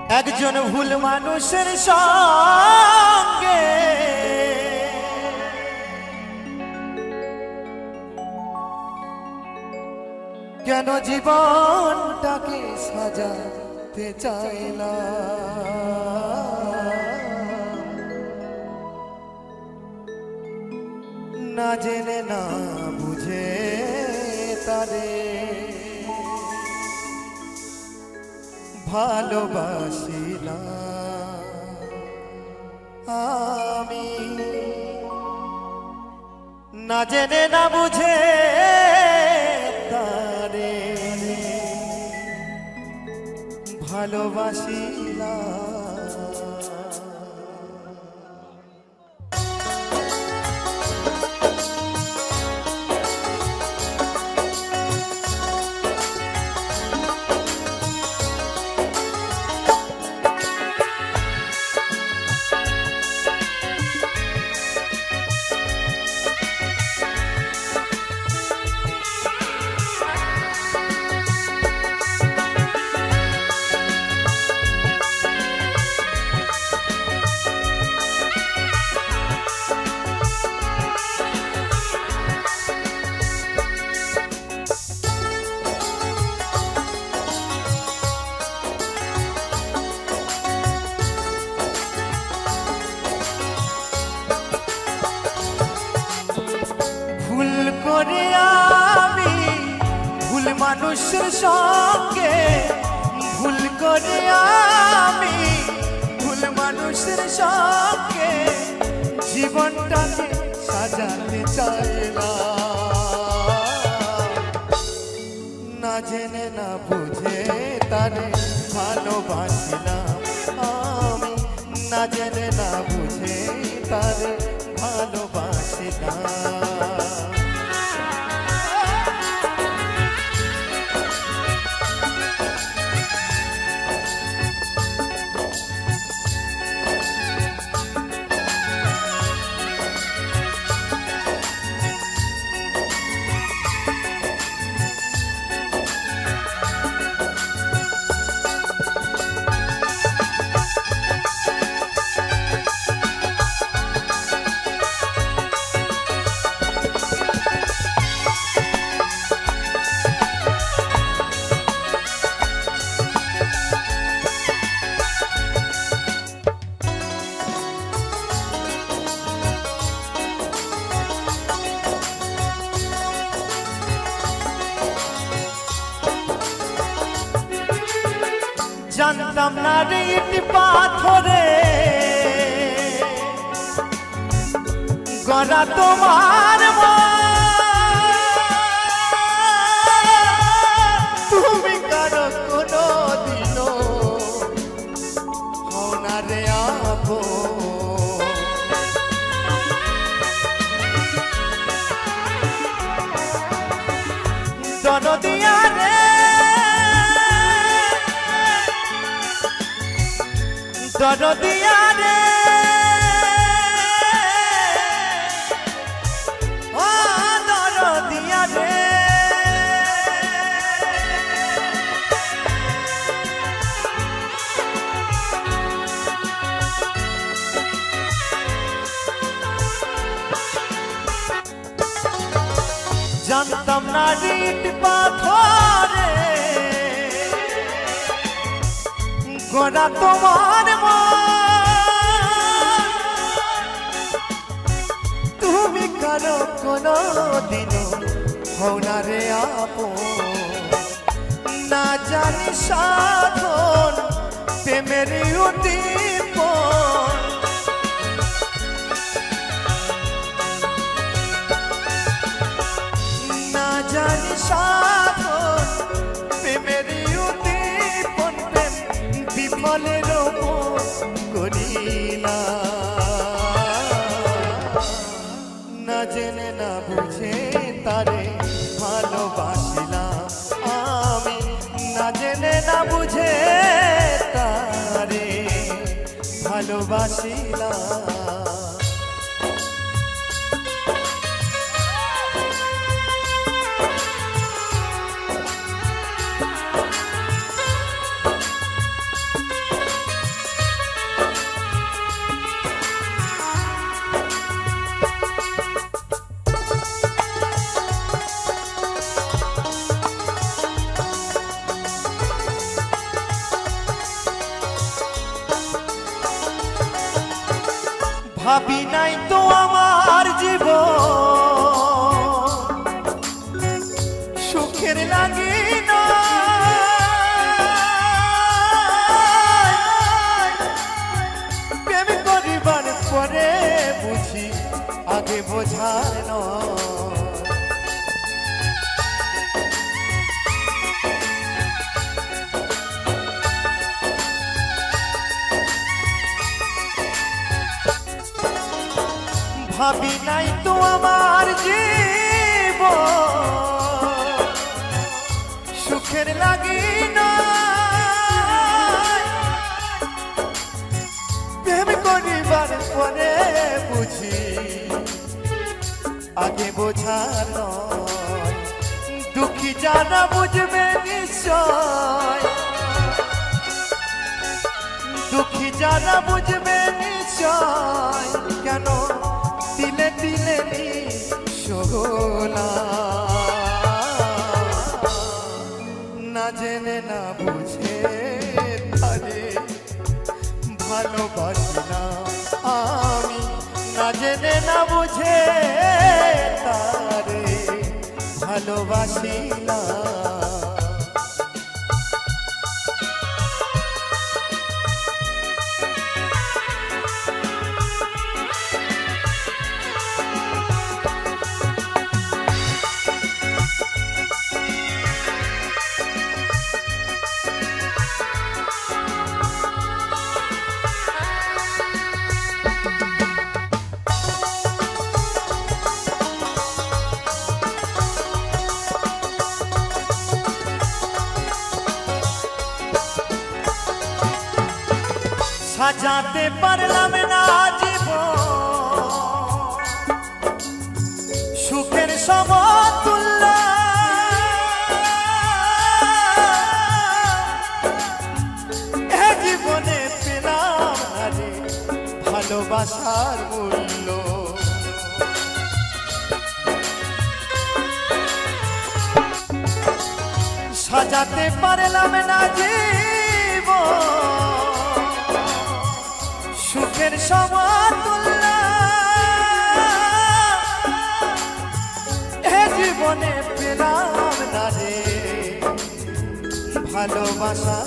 একজন ভুল মানুষের সঙ্গে কেন জীবনটাকে সাজাতে চাইলা, না জেনে না বুঝে তারে ভালোবাসিলাম আমি, না জেনে না বুঝে তারে ভালোবাসিলাম। আমি ভুল মানুষের সঙ্গে ভুল করে আমি ভুল মানুষের সঙ্গে জীবনটাকে সাজাতে চাইলাম, না জেনে না বুঝে তারে ভালোবাসিলাম আমি, না জেনে না বুঝে তারে ভালোবাসিলাম। জানতাম না রে ইট পাথরে গড়া তোমার তুমি কারো কোনো দিনও হও না রে আপন, দরদিয়া রে দরদিয়া রে ও দরদিয়া রে, জানতাম না ইট পাথরে গড়া তোমার তুমি কারো কোনো দিনও হও না রে আপন, না জানি সাধন প্রেমের উদ্দীপন, না জানি সাধন প্রেমের উদ্দীপন, প্রেম বিফলের করিলা, না জেনে না বুঝে তারে ভালোবাসিলাম আমি, না জেনে না বুঝে তারে ভালোবাসিলাম। ভাবি নাই তো আমার জীবন সুখের লাগি না প্রেম করিবার পরে বুঝি আগে বোঝার নয় ভাবি নাই তো আমার জীবন সুখের লাগি না প্রেম করিবার পরে বুঝি আগে বোঝার নয় দুঃখী যারা বুঝবে নিশ্চয় দুঃখী যারা বুঝবে নিশ্চয় কেন দিলে দিলে সোহলা না জেনে না বুঝে তারে ভালোবাসি না আমি না জেনে না বুঝে তারে ভালোবাসি না সাজাতে পারলাম না জীবন সুখের সমতুল্য এ জীবনে পেলাম না রে ভালোবাসার মূল্য সাজাতে পারলাম না জীবন সুখের সমতুল্য এ জীবনে পেলাম না রে ভালোবাসা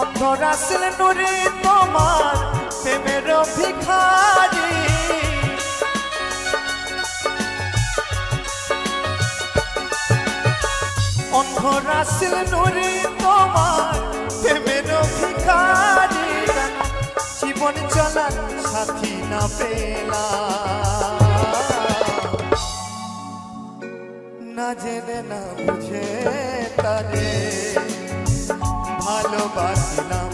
অন্ধরা ছিল নুরি তোমার প্রেমের ভিখারি অন্ধরা ছিল নুরি তোমার প্রেমের ভিখারি জীবন চলার সাথী না পেলা না জেনে না বুঝে তারে ভালোবাসিলাম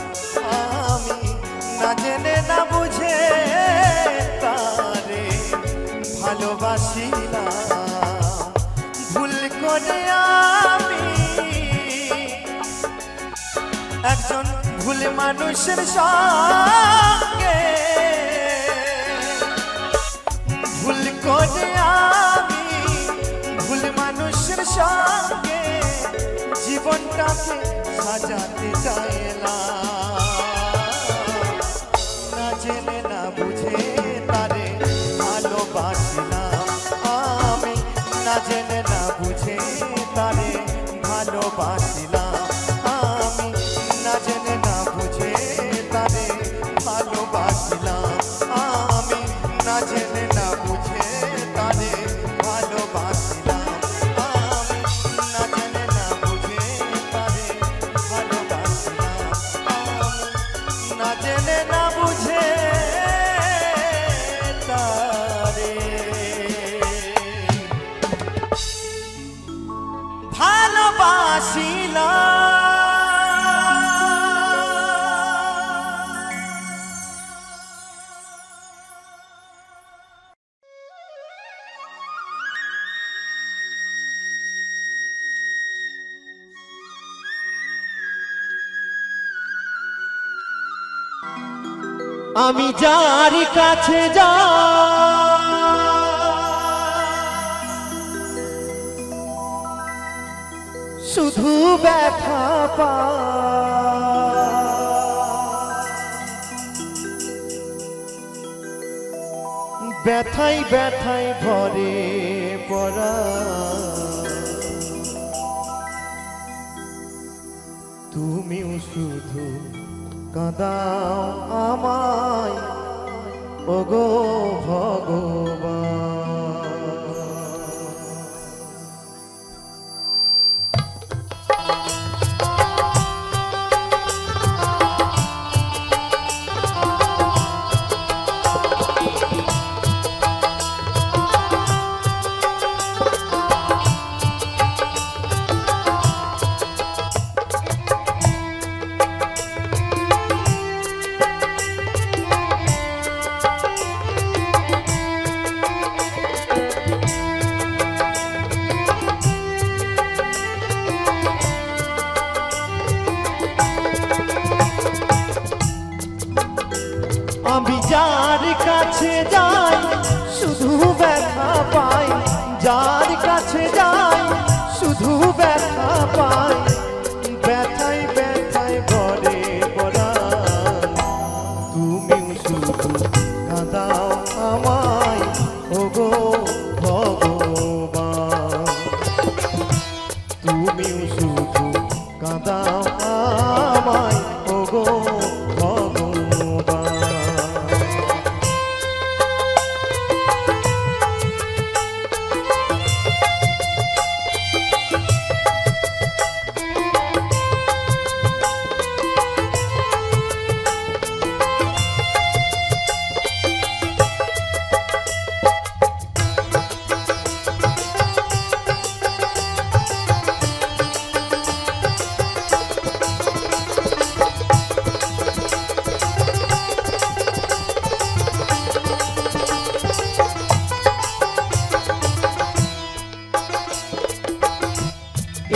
আমি না জেনে না বুঝে তারে ভালোবাসিলাম ভুল করে আমি একজন ভুল মানুষের সঙ্গে ভুল করে আমি ভুল মানুষের সঙ্গে জীবনটাকে সাজাতে চাইলাম না জেনে না বুঝে তারে ভালোবাসিলাম আমি না জেনে না বুঝে তারে ভালোবাসিলাম আমি না জেনে না বুঝে তারে ভালোবাসিলাম আমি না জেনে না বুঝে তারে ভালোবাসিলাম আমি না জেনে না বুঝে তারে ভালোবাসিলাম আমি না জেনে না বুঝে তারে আমি যার কাছে যা শুধু ব্যথা পা ব্যথায় ব্যথায় ভরে পড়া তুমিও শুধু কাঁদাও আমায় ওগো ভগবান। আমি যার কাছে যাই শুধু ব্যথা পাই, যার কাছে যাই শুধু ব্যথা পাই, ব্যথায় ব্যথায় ভরে পড়া তুমিও শুধু কাঁদাও আমায় ওগো ভগবান। তুমিও শুধু কাঁদাও আমায় ওগো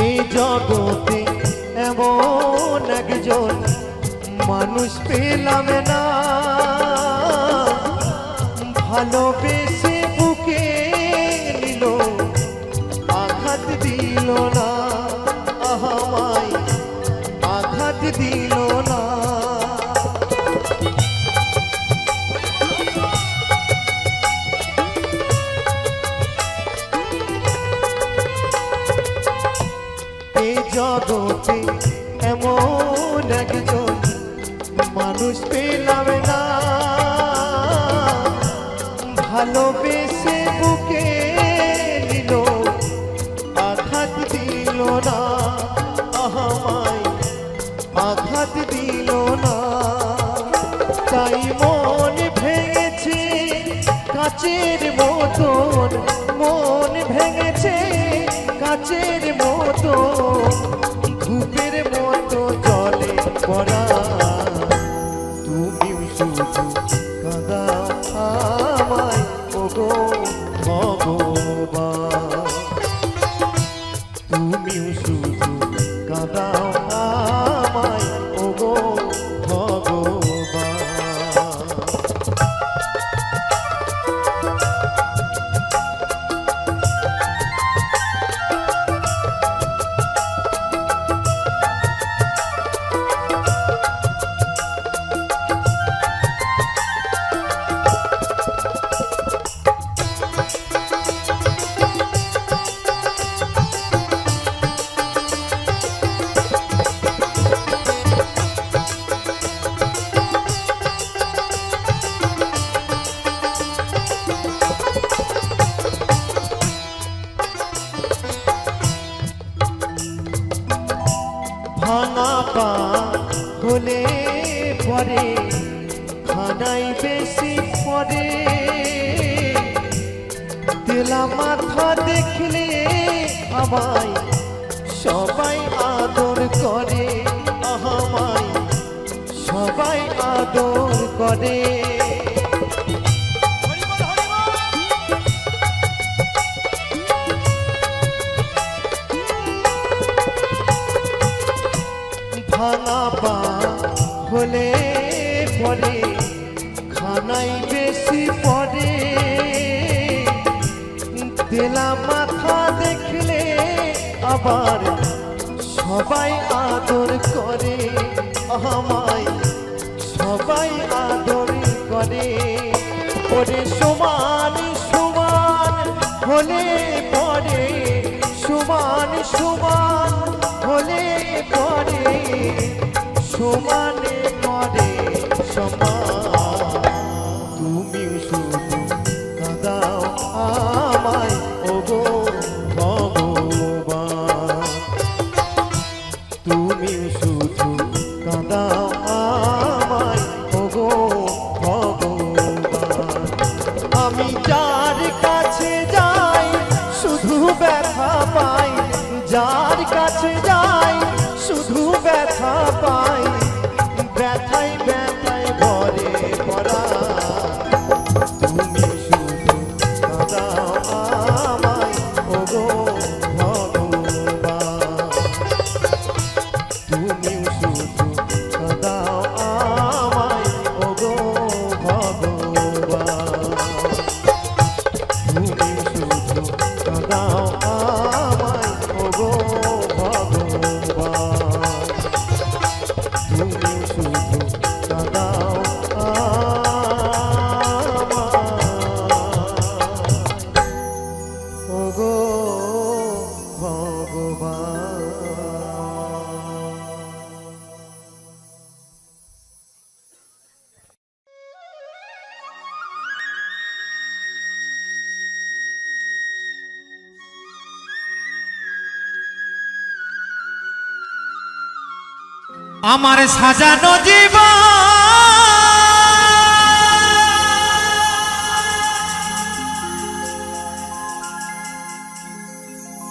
এই জগতে এমন একজন মানুষ পেলাম না, ভালোবেসে বুকে নিল আঘাত দিল না, আমায় আঘাত দিল না। এই জগতে এমন একজন মানুষ পেলাম না, ভালোবেসে বুকে নিল আঘাত দিল না, আমায় আঘাত দিল না। তাই মন ভেঙেছে কাচের মতন, মন ভেঙেছে কাচের মতো, ধূপের মতো জলে পড়া তুমিও শুধু কাঁদাও আমায় ওগো ভগবান। তুমিও শুধু কাঁদাও আমায় ওগো ভগবান। ভাঙা পা হলে পরে খানাই বেশি পরে, তেলা মাথা দেখলে আমায় সবাই আদর করে, আমায় সবাই আদর করে। ভাঙা পা হলে পরে খানাই বেশি পরে, তেলা মাথা দেখলে আবার সবাই আদর করে, আমায় সবাই আদর করে। ওরে সমান সমান হলে পরে সমান সমান হলে পরে সমানে করে সমান তুমি শুধু কাঁদাও আমায় ওগো ভগবান তুমি শুধু কাঁদাও আমায় ওগো ভগবান আমি যার কাছে যাই শুধু ব্যথা পাই যার কাছে যাই শুধু ব্যথা পাই ব্যথায় ব্যথায় ভরে পড়া তুমি শুধু কাঁদাও আমায় ওগো ভগবান তুমি শুধু কাঁদাও আমায় ওগো ভগবান তুমি শুধু কাঁদাও আমায় ওগো ভগবান তুমি শুধু কাঁদাও আমায় ওগো ভগবান। আমার সাজানো জীবন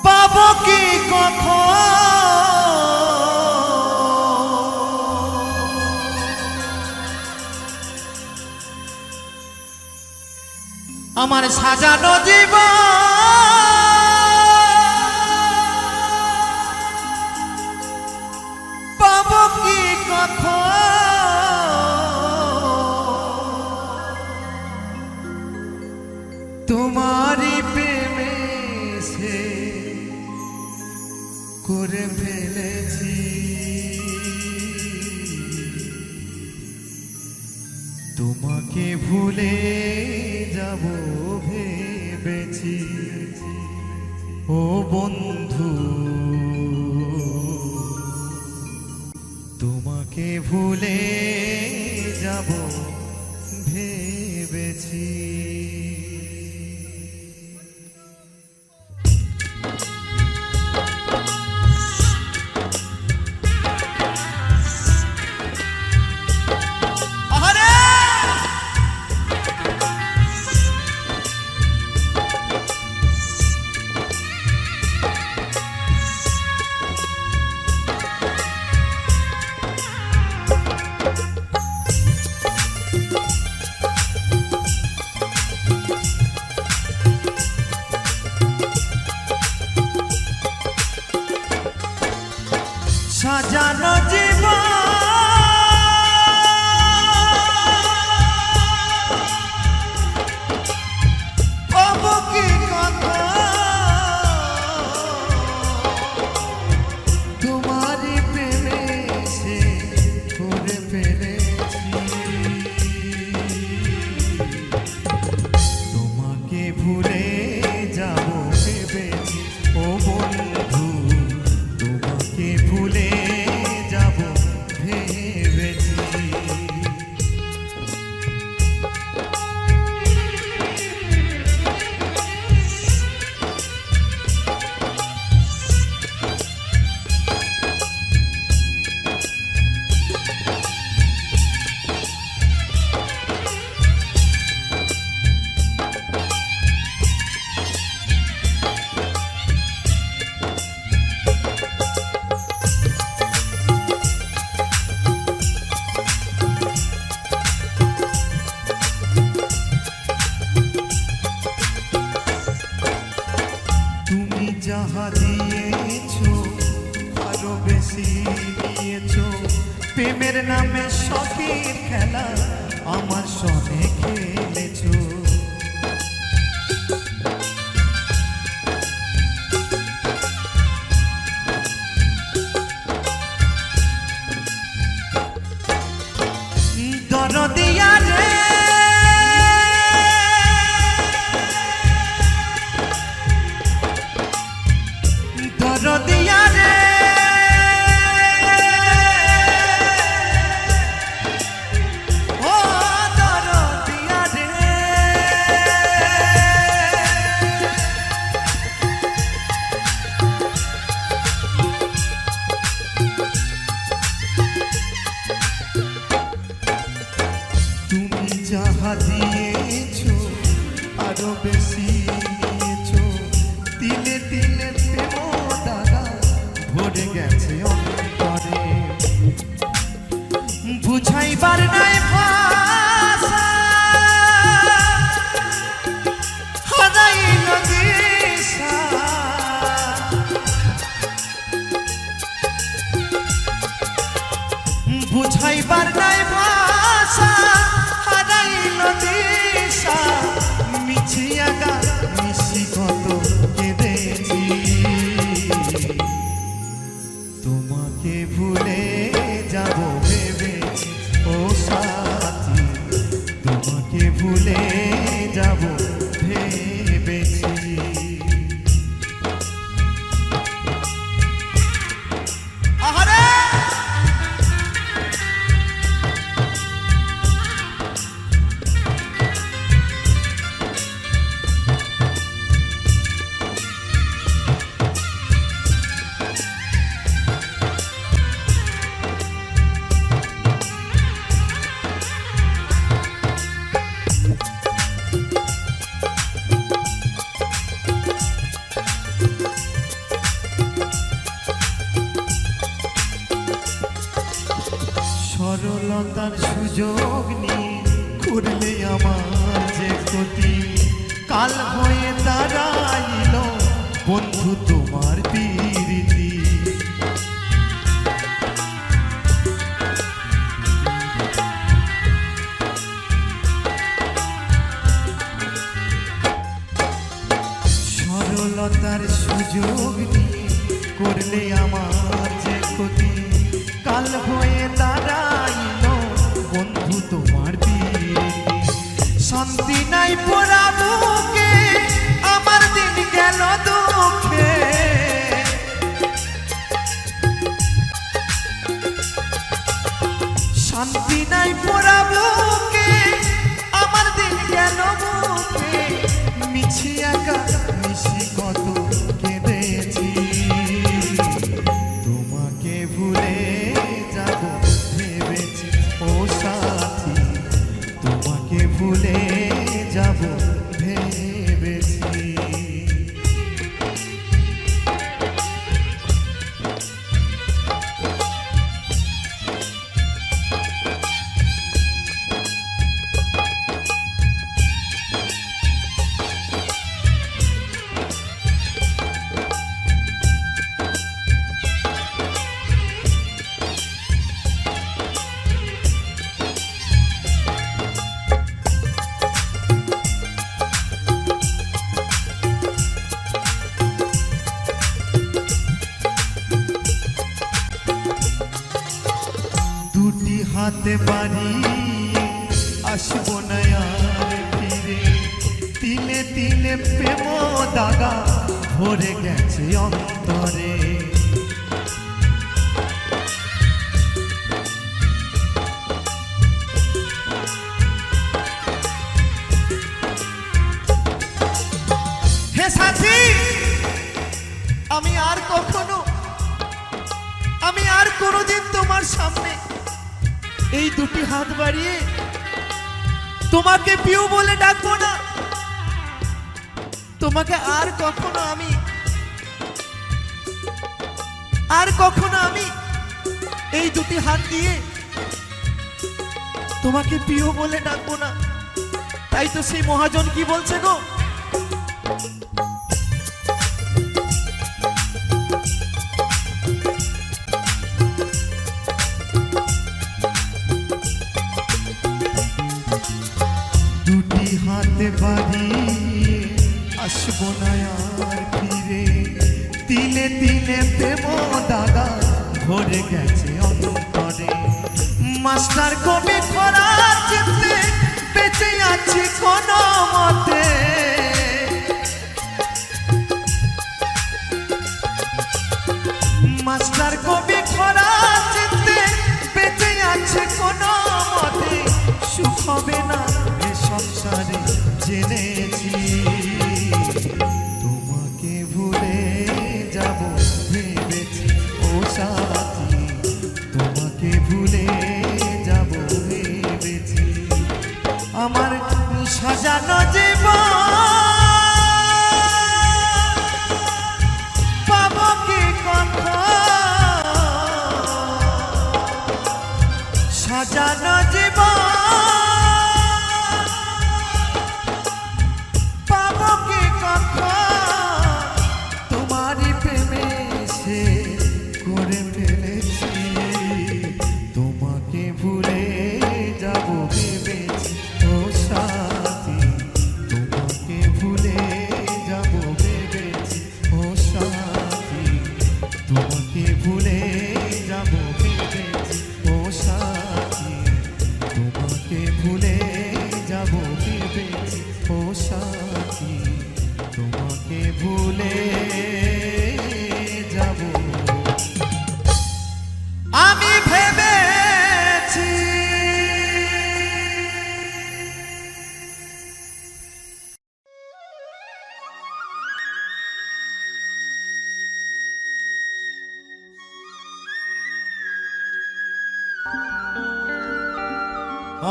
পাবো কি কখন আমার সাজানো জীবন পাবো কি কখন তোমারই প্রেমে সে করে ফেলেছি তোমাকে ভুলে যাব ভেবেছি ও বন্ধু তোমাকে ভুলে যাব ভেবেছি সাজানো জীবন পাবো কি কথা তোমারই প্রেমে সে করে ফেলেছি তোমাকে ভুলে যাব ভেবেছি ও বন্ধু তোমাকে ভুলে যাব ভেবেছি যাহা দিয়েছো আরো বেশি দিয়েছো প্রেমের নামে শখের খেলা আমার সনে খেলেছো দরদিয়া রে বুঝাইবার নাই ভাষা হারাইল দিশা বুঝাইবার নাই ভাষা হারাইল দিশা মিছিয়া গা মিশি কত কেঁদেছি তোমাকে ভুলে যাব ভেবেছি ও সাথী তোমাকে ভুলে যাব ভেবেছি আহারে সরলতার সুযোগ নিয়ে করলে আমার যে ক্ষতি কাল হয়ে দাঁড়াইল বন্ধু তোমার প্রীতি সরলতার সুযোগ নিয়ে করলে আমার যে ক্ষতি কাল হয়ে দাঁড়াইল বন্ধু তোমার প্রীতি শান্তি নাই পোড়াবুকে আমার দিন গেল দুঃখে শান্তি নাই পোড়াবুকে আমার দিন গেল মুখে মিছিয়া গা মিশি কত কেঁদেছি তোমাকে ভুলে যাব ভেবেছি ও সাথী তোমাকে ভুলে যাব ভেবেছি দুটি হাতে বাড়িয়ে আসবো না আর ফিরে তিলে তিলে প্রেম দাগা ভরে গেছে অন্তরে হে সাথী আমি আর কোনোদিন তোমার সামনে এই দুটি হাত বাড়িয়ে তোমাকে পিউ বলে ডাকবো না তোমাকে আর কখনো আমি এই দুটি হাত দিয়ে তোমাকে পিউ বলে ডাকবো না তাই তো সেই মহাজন কি বলছে গো দুটি হাতে বাড়িয়ে আসবো না আর ফিরে তিলে তিলে প্রেম দাগা ভরে গেছে অন্তরে মাস্টার কবি খরা চিত্তে বেঁচে আছি কোনো মতে মাস্টার কবি খরা চিত্তে বেঁচে আছে কোনো মতে সুখ হবে না এ সংসারে জেনেছি তোমাকে ভুলে যাব ভেবেছি ও সাথী তোমাকে ভুলে যাব ভেবেছি আমার সাজানো জীবন পাবো কি কথা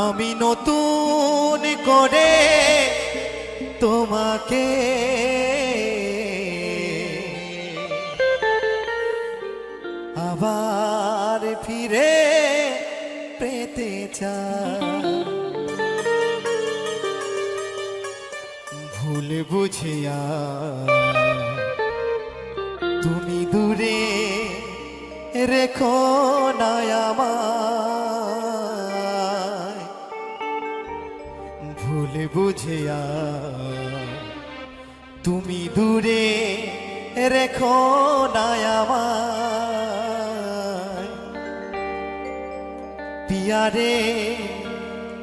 আমি নতুন করে তোমাকে আবার ফিরে পেতে চাই। ভুল বুঝিয়া তুমি দূরে রেখো না আমায়। ভুল বুঝিয়া তুমি দূরে রেখো না আমায়। পিয়ারে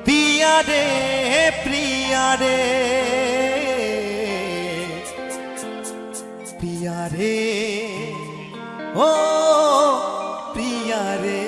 পিয়ারে প্রিয়ারে পিয়ারে ও প্রিয়ারে।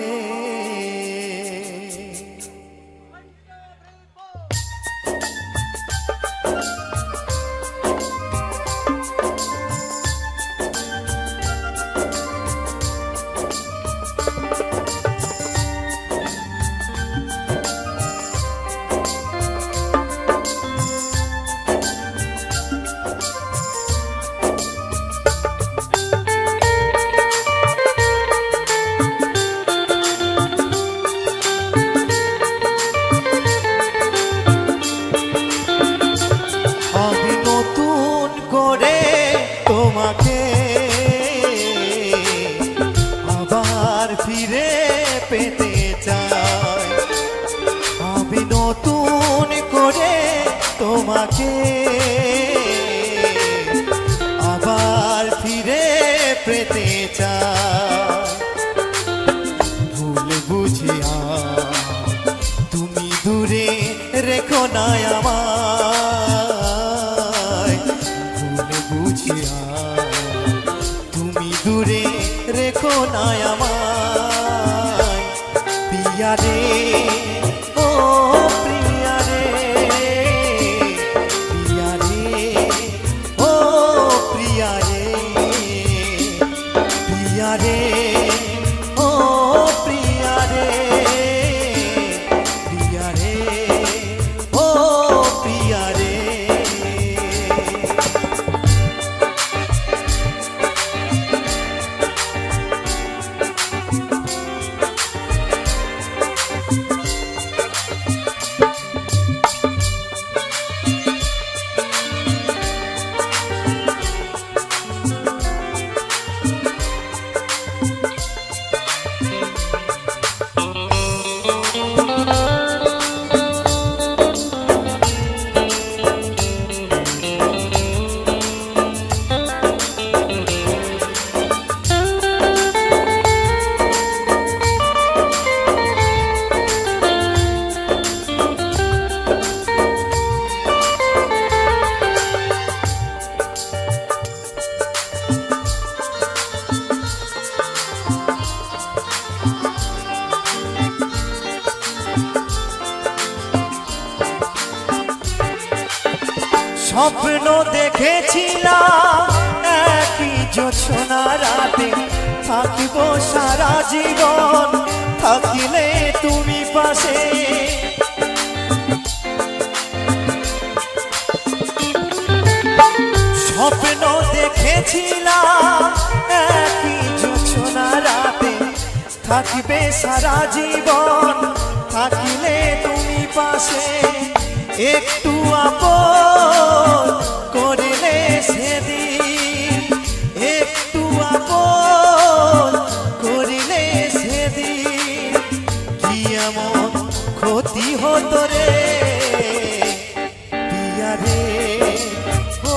তোমাকে আবার ফিরে পেতে চাই। আমি নতুন করে তোমাকে আবার ফিরে পেতে চাই। ভুল বুঝিয়া তুমি দূরে রেখো না আমায়। ভুল বুঝিয়া তুমি দূরে রেখো না আমায়। পিয়ারে ও প্রিয়ারে পিয়ারে ও প্রিয়ারে পিয়ারে ও প্রিয়ারে প্রিয়ারে ও প্রিয়ারে। স্বপ্ন দেখেছিলাম একই জোছনা রাতে থাকিব সারা জীবন থাকিলে তুমি পাশে। স্বপ্ন দেখেছিলাম একই জোছনা রাতে থাকিবে সারা জীবন থাকিলে তুমি পাশে। একটু আপন করিলে সেদিন একটু আপন করিলে সেদিন কি এমন ক্ষতি হতো রে প্রিয়ারে ও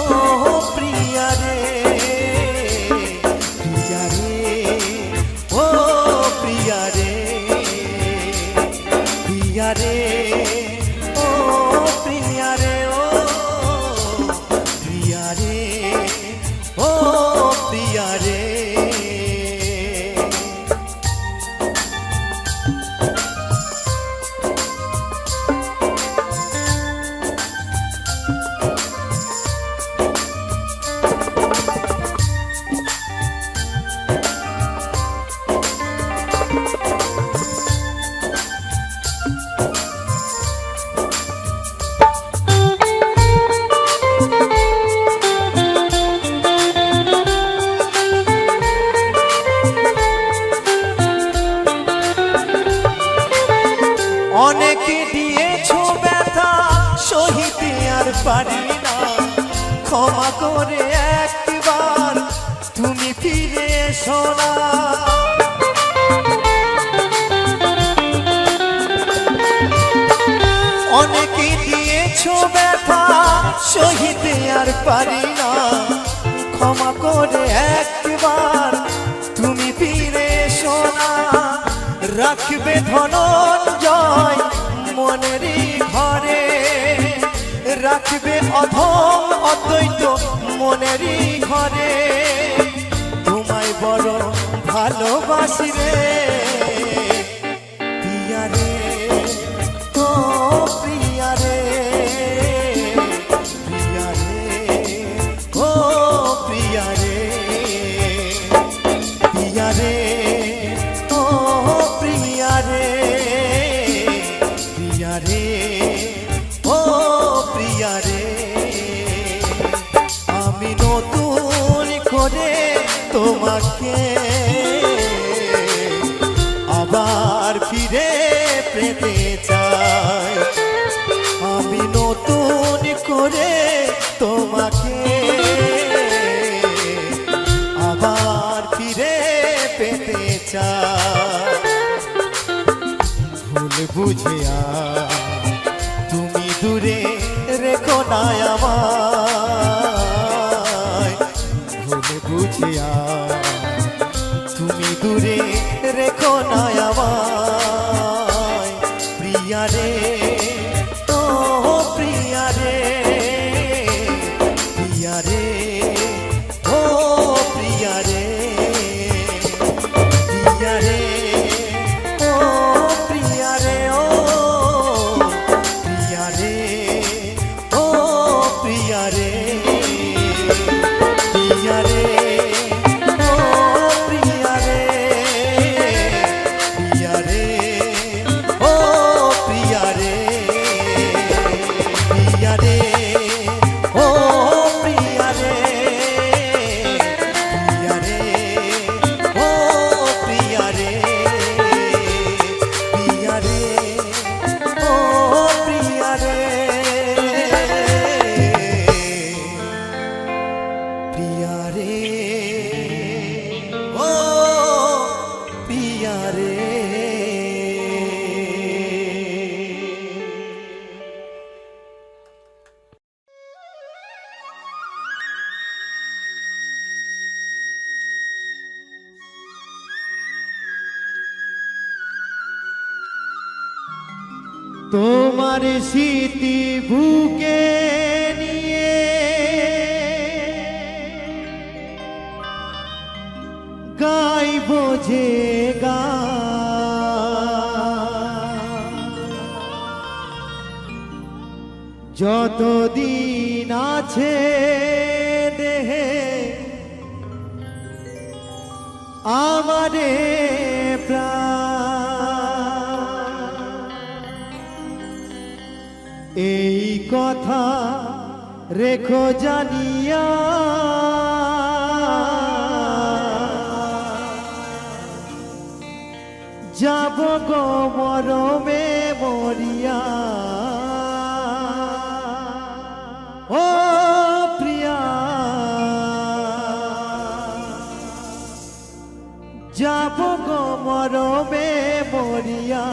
প্রিয়ারে প্রিয়ারে ও প্রিয়ারে প্রিয়ারে ও প্রিয়ারে ও প্রিয়ারে ও প্রিয়ারে। অনেকে দিয়েছো ব্যথা সহিতে আর পারি না, ক্ষমা করে একবার তুমি ফিরে এসো না। অনেকে দিয়েছো ব্যথা সহিতে আর পারি না, ক্ষমা করে একবার তুমি ফিরে এসো না। রাখবে ধনঞ্জয় মনেরই ঘরে, রাখবে অধম অদ্বৈত মনেরই ঘরে। তোমায় বড় ভালোবাসি রে প্রিয়া রে, ও প্রিয়া রে, প্রিয়া রে, ও প্রিয়া রে, প্রিয়া রে, ও প্রিয়া রে, প্রিয়া রে, ও প্রিয়া রে। আমি নতুন করে তোমাকে আবার ফিরে পেতে চাই, আমি নতুন করে তোমাকে আবার ফিরে পেতে চাই। ভুল বুঝিয়া তুমি দূরে রেখো না আমায়, ভুল বুঝিয়া তুমি দূরে রেখো না আমায়। প্রিয়া রে, ও প্রিয়া রে, প্রিয়া রে, ও প্রিয়া রে, প্রিয়া রে, ও প্রিয়া রে, ও প্রিয়া রে, ও প্রিয়া রে, প্রিয়া রে, ও প্রিয়া রে, প্রিয়া রে, ও প্রিয়া রে, প্রিয়া রে, ও প্রিয়া রে, প্রিয়া রে, ও প্রিয়া রে, প্রিয়া রে, ও প্রিয়া রে, প্রিয়া রে, ও প্রিয়া রে। তোমার স্মৃতি বুকে নিয়ে গাইব যে গান, যতদিন আছে দেহে আমারে প্রাণ, এই কথা রেখো জানিয়া যাব গো মরমে মরিয়া। ও প্রিয়া, যাব গো মরমে মরিয়া।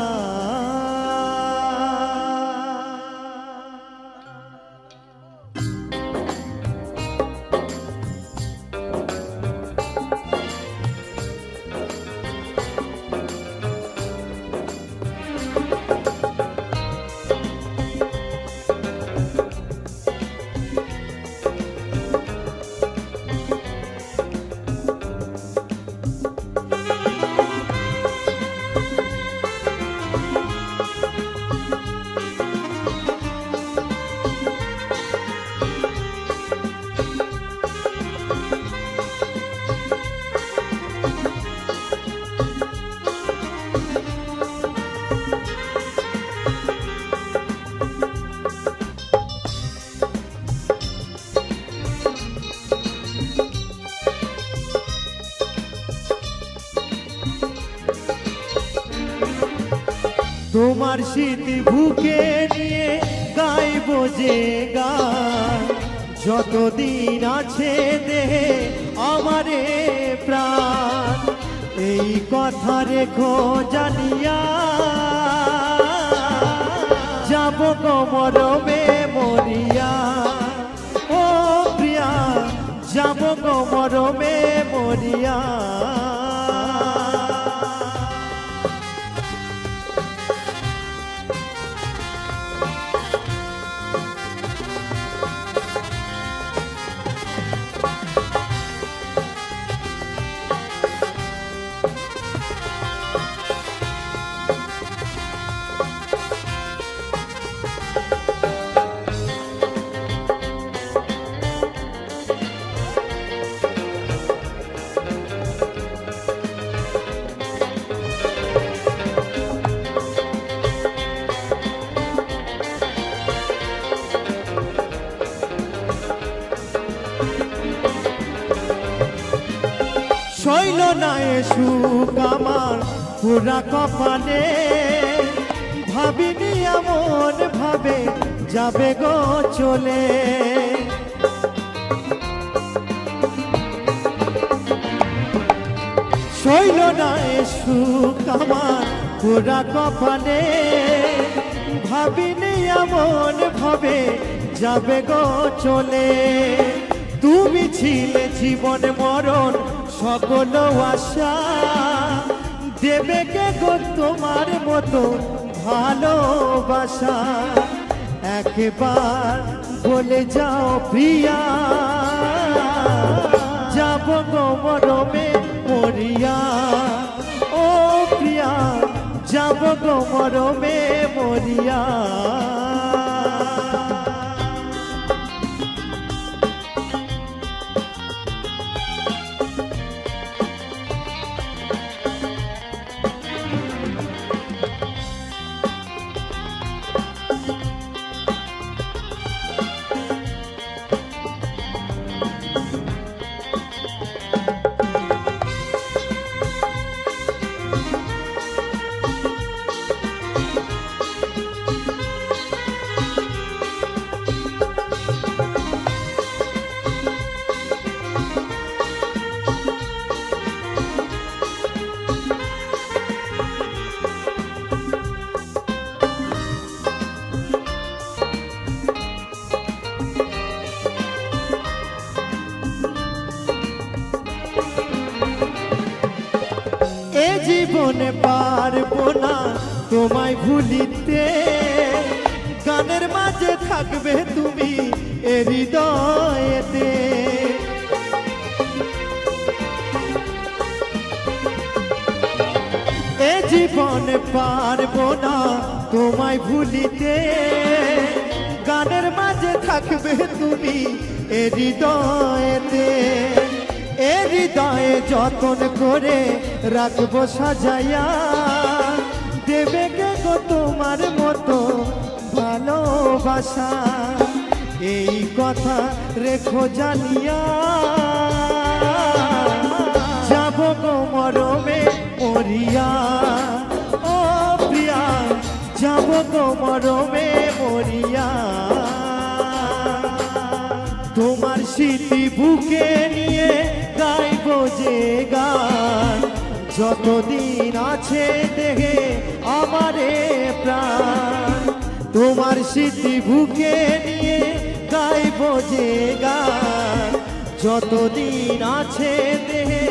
তোমার স্মৃতি বুকে নিয়ে গাইব যে গান, যতদিন আছে দেহে আমারে প্রাণ, এই কথা রেখো জানিয়া, যাব গো মরমে মরিয়া, ও প্রিয়া যাব গো মরমে মরিয়া। শৈল নাই সুখ আমার পুরা কপালে, ভাবিনি এমন ভাবে যাবে গো চলে। শৈল নাই সুখ আমার পুরা কপালে, ভাবিনি এমন ভাবে যাবে গো চলে। তুমি ছিলে জীবন মরণ সকল আশা, দেবে কে গো তোমার মতো ভালোবাসা। একবার বলে যাও প্রিয়া, যাব গো মরমে মরিয়া, ও প্রিয়া যাব গো মরমে মরিয়া। এ জীবনে পারবো না তোমায় ভুলিতে, গানের মাঝে থাকবে তুমি এ হৃদয়েতে। এ জীবনে পারবো না তোমায় ভুলিতে, গানের মাঝে থাকবে তুমি এ হৃদয়েতে। এ হৃদয়ে যতন করে রাখবো সাজাইয়া, দেবে কে গো তোমার মতো ভালোবাসা। এই কথা রেখো জানিয়া, যাব গো মরমে মরিয়া, ও প্রিয়া যাব গো মরমে মরিয়া। তোমার স্মৃতি বুকে নিয়ে গাইব যে গান, যতদিন আছে দেহে আমারে প্রাণ। তোমার স্মৃতি বুকে নিয়ে গাইব যে গান, যতদিন আছে দেহে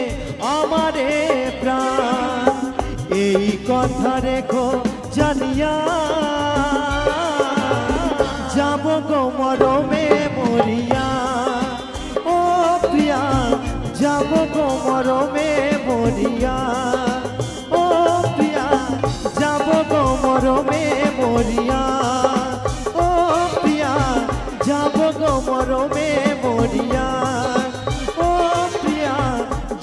আমারে প্রাণ। এই কথা রেখো জানিয়া, যাব গো মরমে মরিয়া, ও প্রিয়া যাব গো মরমে মরিয়া, ও প্রিয়া যাব গো মরমে মরিয়া, ও প্রিয়া যাব গো মরমে মরিয়া, ও প্রিয়া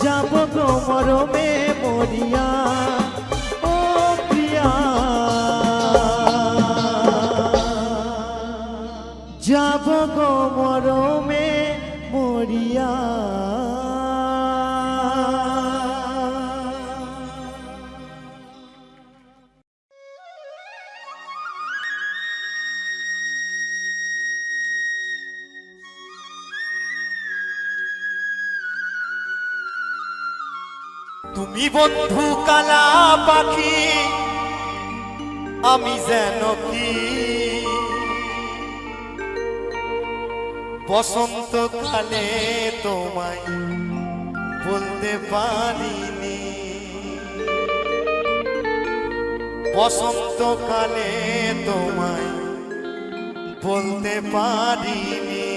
যাব গো মরমে মরিয়া, ও প্রিয়া যাব গো মরমে মরিয়া। তুমি বন্ধু কালা পাখি আমি যেন কি বসন্তকালে তোমায় বলতে পারিনি বসন্তকালে তোমায় বলতে পারিনি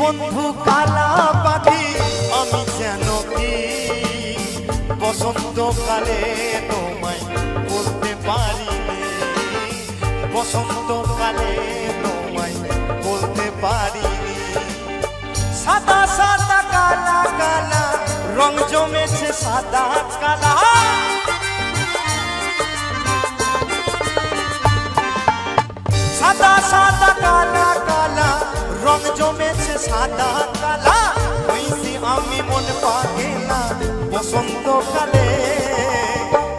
বন্ধু কালা পাখি আমি যেন কি বসন্তকালে তোমায় বলতে পারিনি বসন্তকালে তোমায় বলতে পারিনি সাদা সাদা কালা কালা রং জমেছে সাদা কালা সাদা সাদা কালা কালা রং জমেছে সাদা কালা হইছি আমি মন পাগেলা বসন্তকালে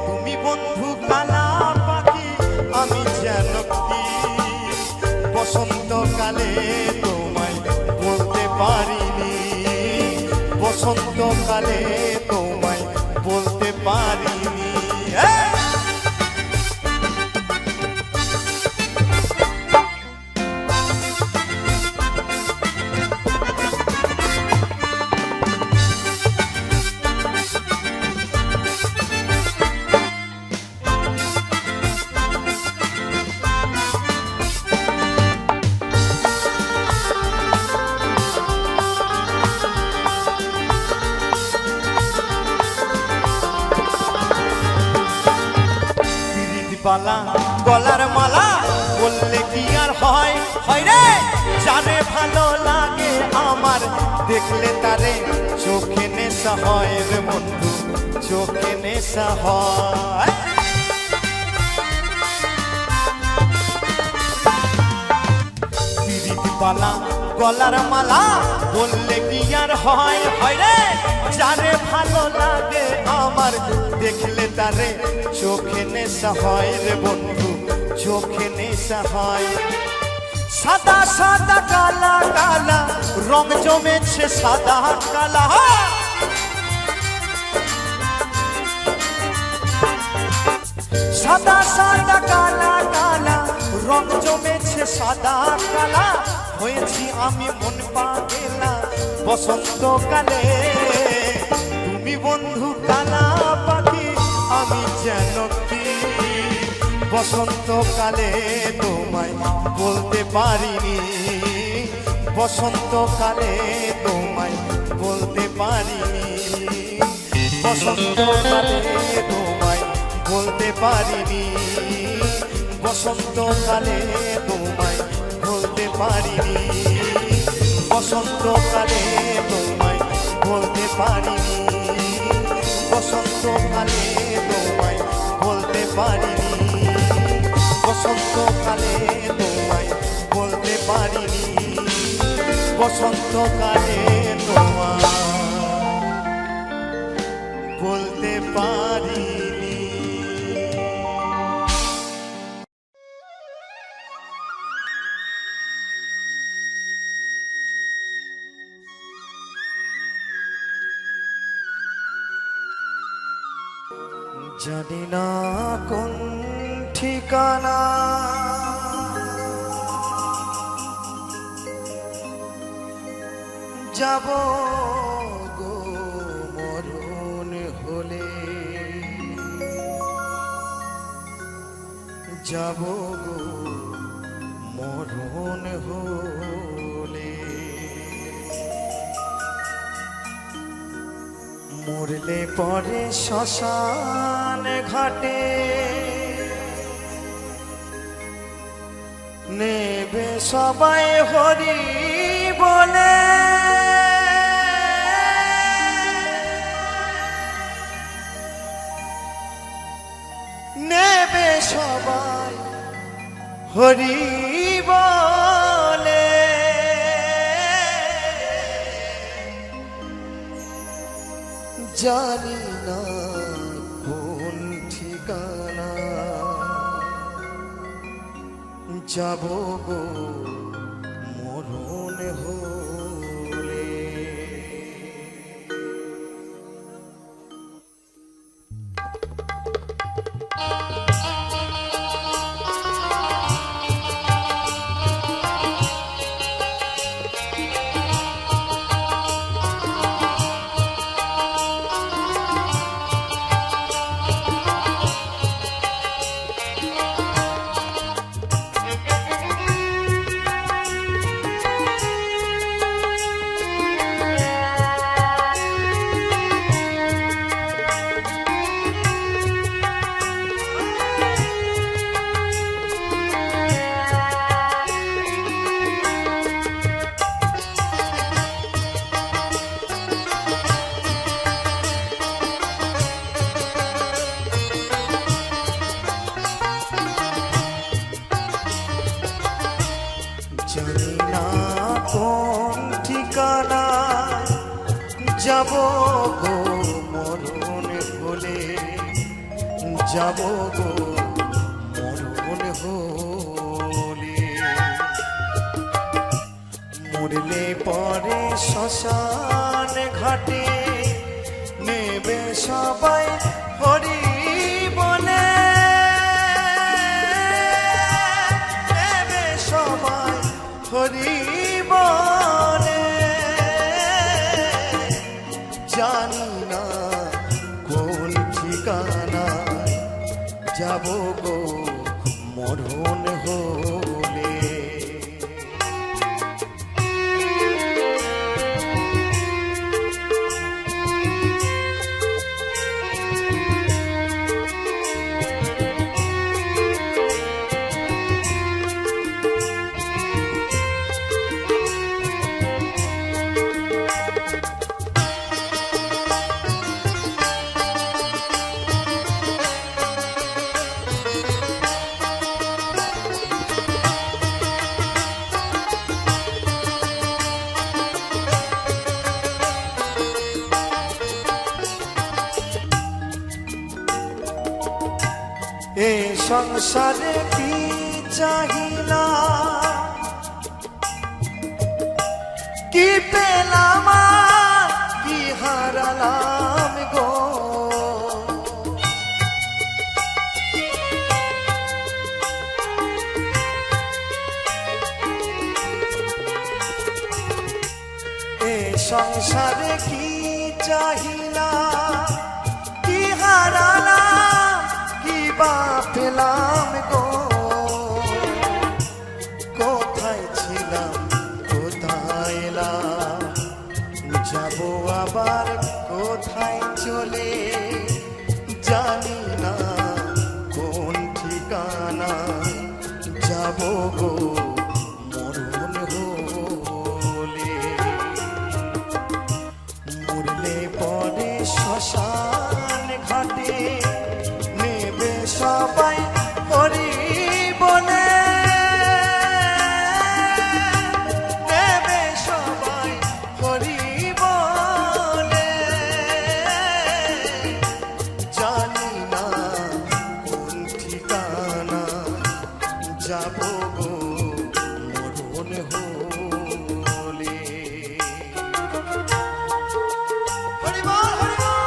তুমি বন্ধু কালা পাখি আমি যেন কি বসন্তকালে তোমায় বলতে পারিনি বসন্তকালে তোমায় বলতে পারিনি বালা গলার মালা বললে কি আর হয় হয় রে জানে ভালো লাগে আমার দেখলে তারে চোখে নেশা হয় রে বন্ধু চোখে নেশা হয় পিরিত বালা গলার মালা বললে কি আর হয় হয় রে জানে ভালো লাগে আমার দেখলে তারে চোখে নেশা হয় রে বন্ধু চোখে নেশা হয় সাদা সাদা কালা কালা রং জমেছে সাদা কালা সাদা সাদা কালা কালা রং জমেছে সাদা কালা হয়েছি আমি মন পাগেলা বসন্তকালে তুমি বন্ধু কালা পাখি আমি যেন কি বসন্তকালে তোমায় বলতে পারিনি বসন্তকালে তোমায় বলতে পারিনি বসন্তকালে তোমায় বলতে পারিনি বসন্তকালে তোমায় বলতে পারিনি বসন্তকালে তোমায় বলতে পারিনি বসন্তকালে তোমায় বলতে পারিনি বসন্তকালে তোমায় বলতে পারিনি বসন্তকালে তোমায় বলতে পারিনি জানি না কোন ঠিকানা যাব গো মরণ হলে যাব গো মরণ হলে মরলে পরে শ্মশান ঘাটে নেবে সবাই হরি বলে নেবে সবাই হরি বলে জানি না কোন ঠিকানা যাব গো মরণ হলে। জানি না কোন ঠিকানা যাব গো মরণ হলে, যাব গো মরণ হলে। মরলে পরে শ্মশান ঘাটে নেবে সবাই হরি বলে, নেবে সবাই হরি বলে। জানি না কোন ঠিকানা যাব গো মরণ হলে। এ সংসারে কি চাহিলা, কি পেলাম কি হারালাম গো। এ সংসারে কি চাহিলা, কি হারালাম কি বা পেলাম গো। কোথায় ছিলাম কোথায় এলাম, যাব আবার কোথায় চলে। জানি না কোন ঠিকানা যাব গো মরণ হলে। মরলে পরে শ্মশান ঘাটে নেবে সবাই হরি বলে, নেবে সবাই হরি বলে। জানি না কোন ঠিকানা যাব গো মরণ হলে। হরি বল হরি বল।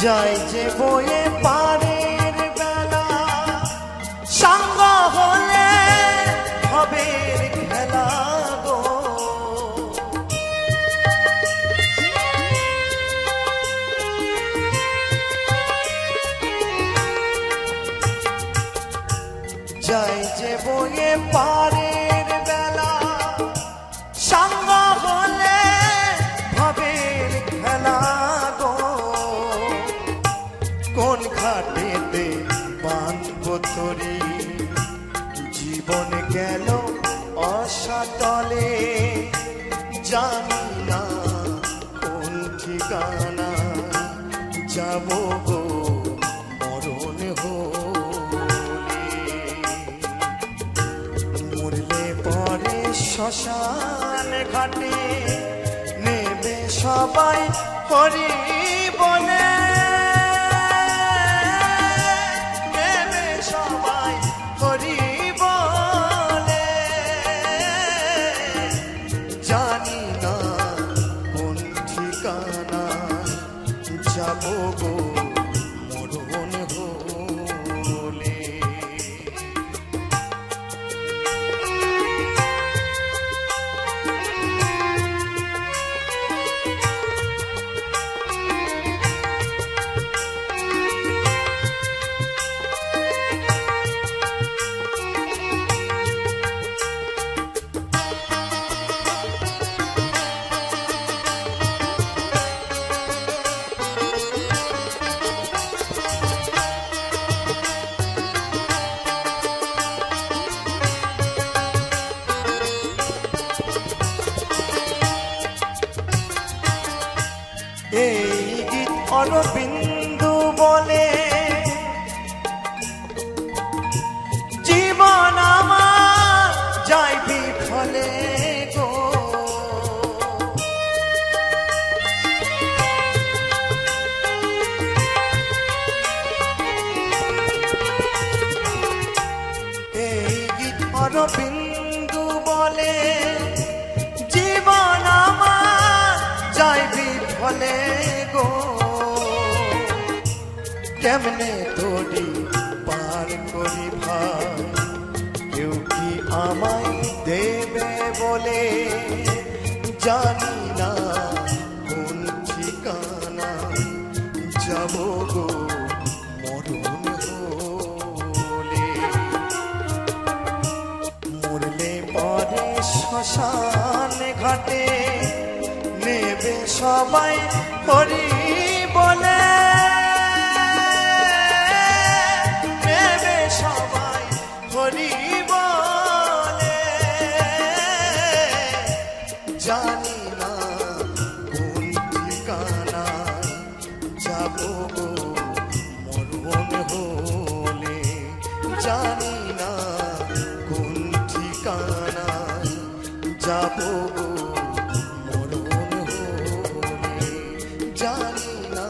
যাই যে বয়ে পারের বেলা, সঙ্গ হয়ে রসাতলে জানি না কোন ঠিকানা যাব গো মরণ হলে মরলে পরে শ্মশান ঘাটে নেবে সবাই হরি বলে নেবে সবাই হরি বলে জানি না কোন ঠিকানা যাব গো মরণ হলে এই গীত অরবিন্দু বলে জীবন আমার যাই বিফলে গো এই গীত অরবিন্দু বলে জীবন আমার যাই বিফলে গো কেমনে তোরি পার করি ভাই কেউ কি আমায় দেবে বলে জানি না কোন ঠিকানা যাব গো মরণ হলে মরলে পরে শ্মশান ঘাটে নেবে সবাই হরি বলে নেবে সবাই হরি বলে জানি না কোন ঠিকানা যাব গো মরণ হলে জানি না কোন ঠিকানা যাব গো জানি না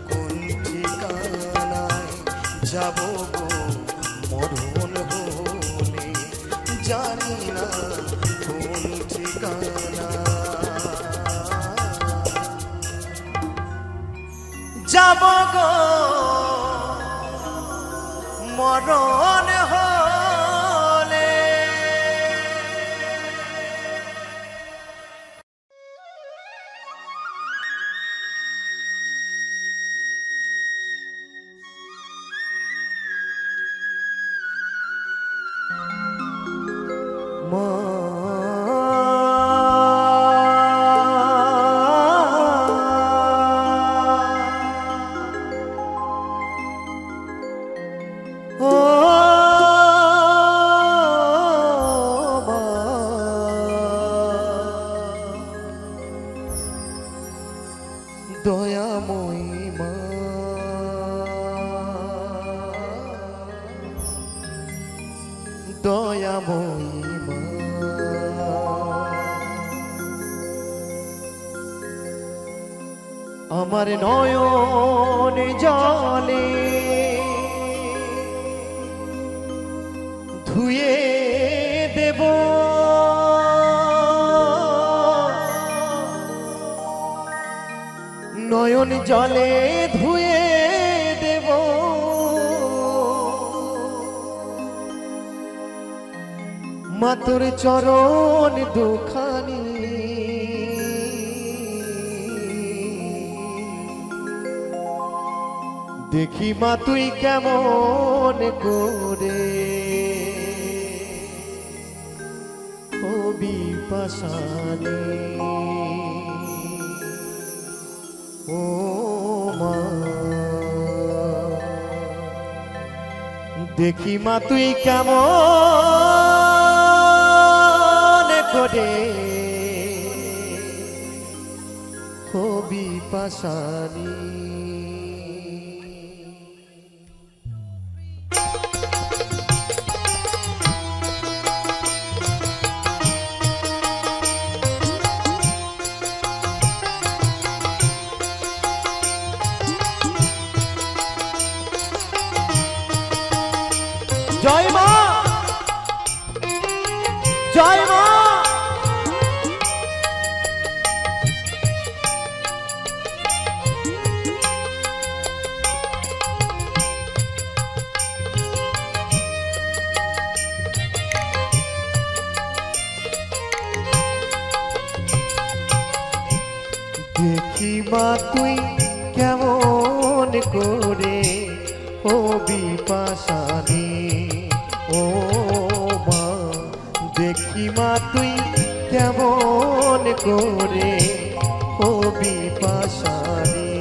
কোন ঠিকানায় যাব গো মরণ হলে জানি না কোন ঠিকানা যাব গো মরণ হলে দয়াময়ী মা দয়াময়ী মা আমার নয়ন জলে ধুয়ে দেব নয়ন জলে ধুয়ে দেব মাতুর চরণ দুখানি দেখি মা তুই কেমন করে ও বিপাশানি ও মা দেখি মা তুই কেমন পাশানি। জয় মা, জয় মা। দেখি মা তুই কেমন করে ও বিপাশানি, ও মা দেখি মা তুই কেমন করে ও বিপাশানি।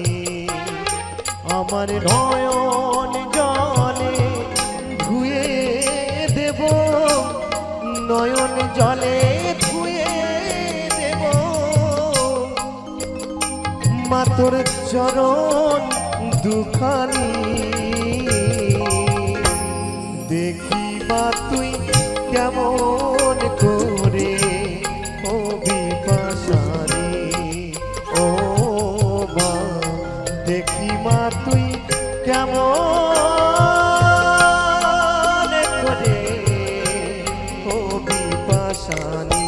আমার নয়ন জলে ধুয়ে দেব, নয়ন জলে ধুয়ে দেব মা তোর চরণ দুখানি। দেখি মা তুই কেমন করে ও বিপাশানি, ও মা দেখি মা তুই কেমন করে ও বিপাশানি।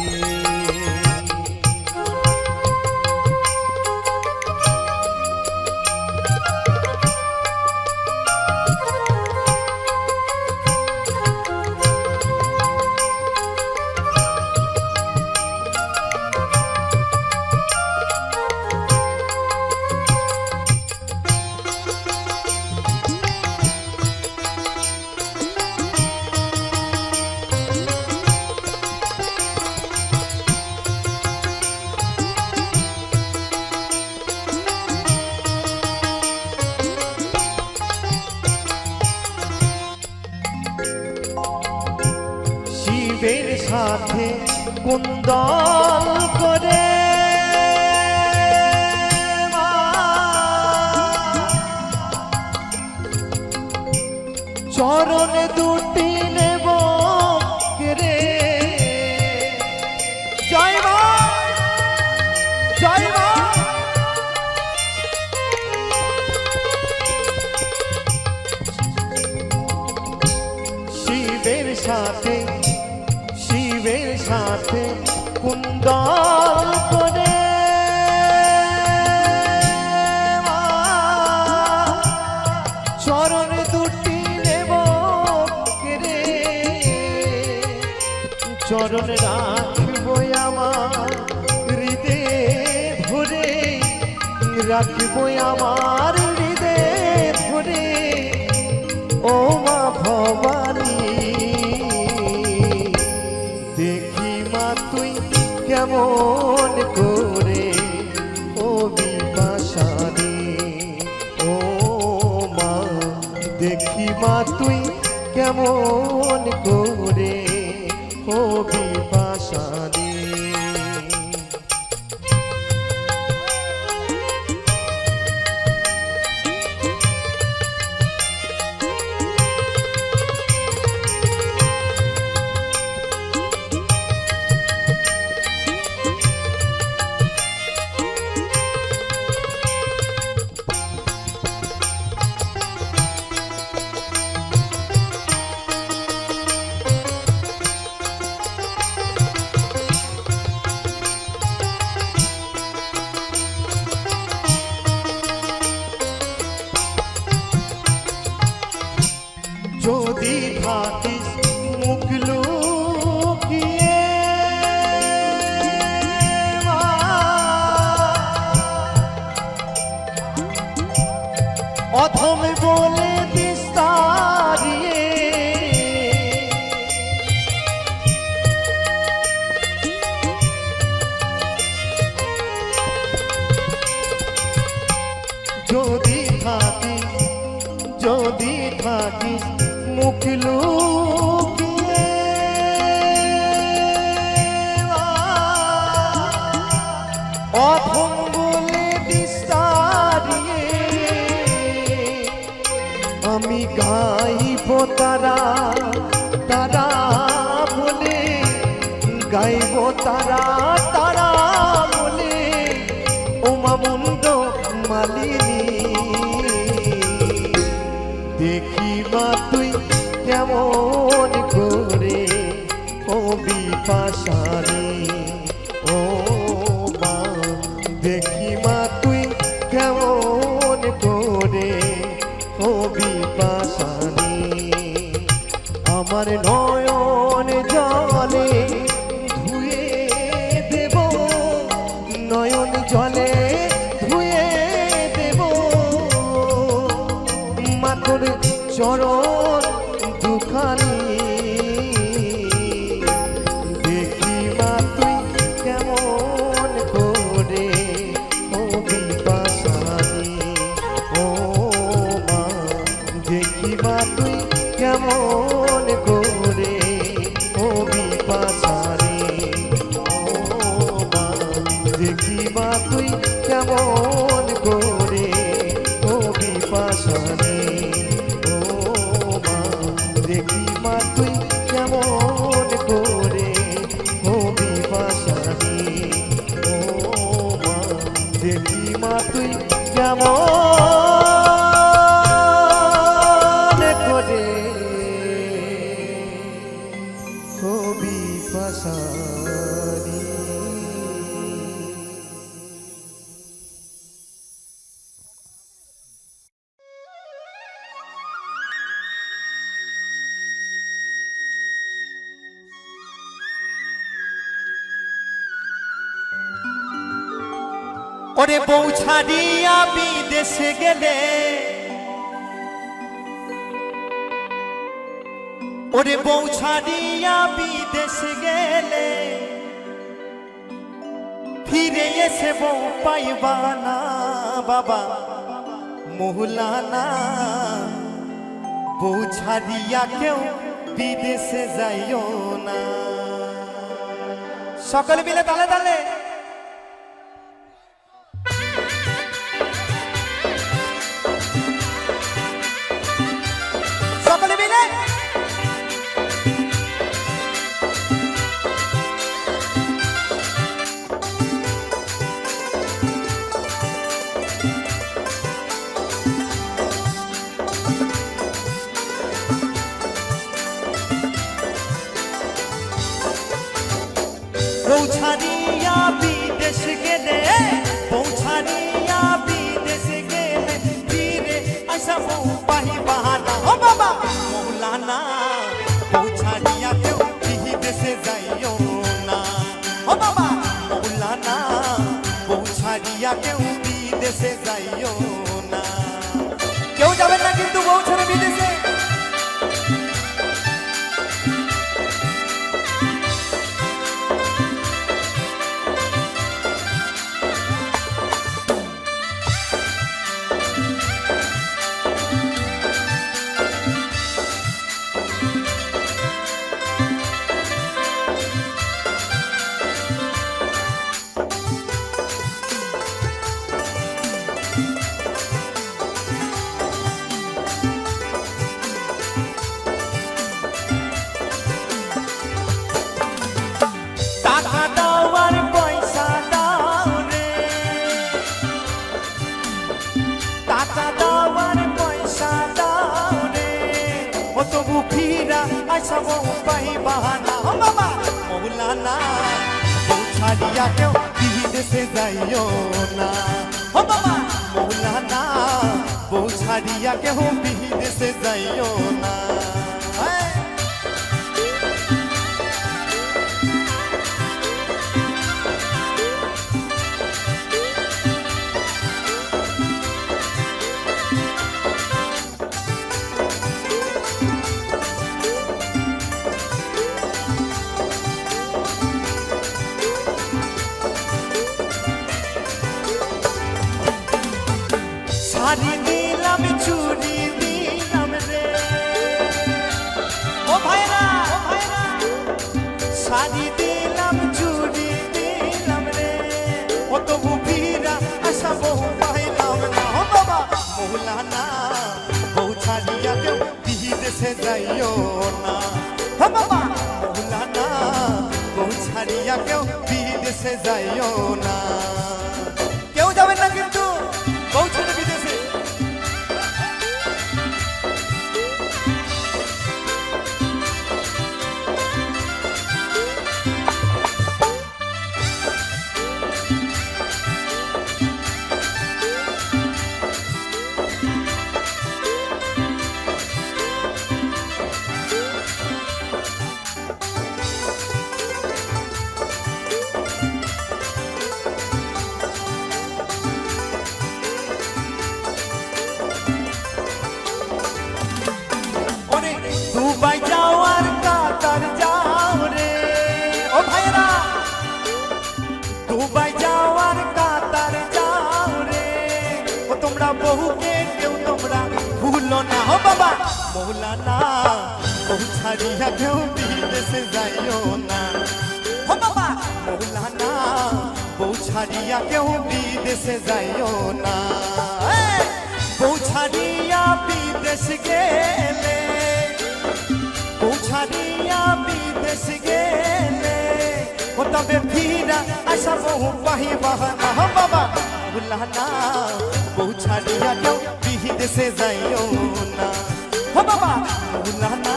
শিবের সাথে কুন্দল করে মা, চরণ দুটি নেব রে। জয় মা, জয় মা। শিবের সাথে, শিবের সাথে কুন্দল করে মা, চরণ দুটি নেব রে। চরণ রাখবো আমার হৃদয়ে ধরে, রাখবো আমার হৃদয়ে ধরে ও মা ভবানী। দেখি মা তুই কেমন করে ও বিপাশানি, ও মা দেখি মা তুই কেমন করে ও বিপাশানি। যদি থাকিস মুখ লুকিয়ে মা, অথম বলে বিস্তারিয়ে যদি থাকিস, যদি থাকিস মুখ লুকিয়ে মা, অথম বলে বিস্তার গাইব তারা তারা বলে, গাইব তারা তারা বলে, ও মামুন্দ মালিনী দেখি মা তুই কেমন করে, ও বিপাশানী ও মা দেখি মা তুই কেমন করে, ও বিপাশানী আমার নয়ন জলে ধুয়ে দেব, নয়ন জলে ধুয়ে দেব মা তোর চরণ দুখানি দেখি মা তুই কেমন করে, ও বিপাশানী ও মা দেখি মা তুই কেমন করে, ও বিপাশানী ও মা দেখি মা তুই কেমন করে, ও বিপাশানী ও মা দেখি মা তুই কেমন করে, ও বিপাশানী ও মা দেখি মা তুই কেমন করে, ও বিপাশানী। ওরে বউ ছাড়িয়া বিদেশে গেলে, ওরে বউ ছাড়িয়া বিদেশে গেলে, ফিরে এসে বউ পাইবা না বাবা মৌলানা, বউ ছাড়িয়া কেউ বিদেশে যাইও না। সকলে মিলে তালে তালে সকলে মিলে বউ ছাড়িয়া বিদেশ গেলে, বউ ছাড়িয়া বিদেশ গেলে, ফিরে আসা বউ পাইবা না ও বাবা মৌলানা, বউ ছাড়িয়া কেউ বিদেশে যাইও না ও বাবা মৌলানা, বউ ছাড়িয়া কেউ বিদেশে যাইও না। কেউ যাবেন না কিন্তু বউ ছেড়ে বিদেশে। টাকা দাও আর পয়সা দাও রে, টাকা দাও আর পয়সা দাও রে, ও তবু ফিরা আসা বউ পাইবা না ও বাবা মৌলানা, বউ ছাড়িয়া কেউ বিদেশে যাইও না ও বাবা মৌলানা, বউ ছাড়িয়া কেউ বিদেশে যাইও না। শাড়ি দিলাম চুড়ি দিলাম রে ও ভাইরা, শাড়ি দিলাম চুড়ি দিলাম রে, ও তবু ফিরা আসা বউ পাইলাম না ও বাবা মৌলানা, বউ ছাড়িয়া কেউ বিদেশে যাইও না ও বাবা মৌলানা বউ ছাড়িয়া কেউ বিদেশে যাইও না কেউ যাবেন না কিন্তু বউ ছেড়ে বিদেশে দুবাই যাও আর কাতার যাও রে ও ভাইরা দুবাই যাও আর কাতার যাও রে ও তোমরা বহুকে কেউ তোমরা ভুলো না ও বাবা মৌলানা বহু ছাড়িয়া কেউ বিদেশে যাইও না ও বাবা মৌলানা বহু ছাড়িয়া কেউ বিদেশে যাইও না বউ ছাড়িয়া বিদেশ গেলে ছাড়িয়া বিদেশ গেলে ও তবে ফিরা আসা বহু পাহিবা না বাবা মৌলানা বউ ছাড়িয়া কেউ বিদেশে যাইও না ও বাবা মৌলানা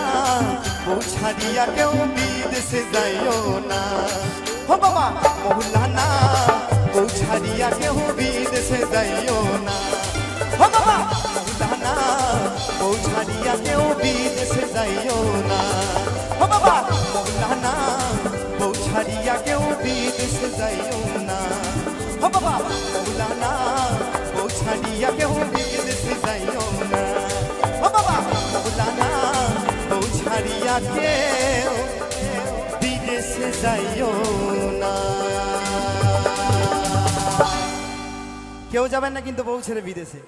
বউ ছাড়িয়া কেউ বিদেশে যাইও না ও বাবা মৌলানা বউ ছাড়িয়া কেউ বিদেশে যাইও না ও বাবা মৌলানা বউ ছাড়িয়া কেউ বিদেশে যাইও না ও বাবা মৌলানা বউ ছাড়িয়া কেউ বিদেশে যাইও না ও বাবা মৌলানা বউ ছাড়িয়া কেউ বিদেশে যাইও না ও বাবা মৌলানা বউ ছাড়িয়া কেউ বিদেশে যাইও না কেউ যাবেন না কিন্তু বউ ছেড়ে বিদেশে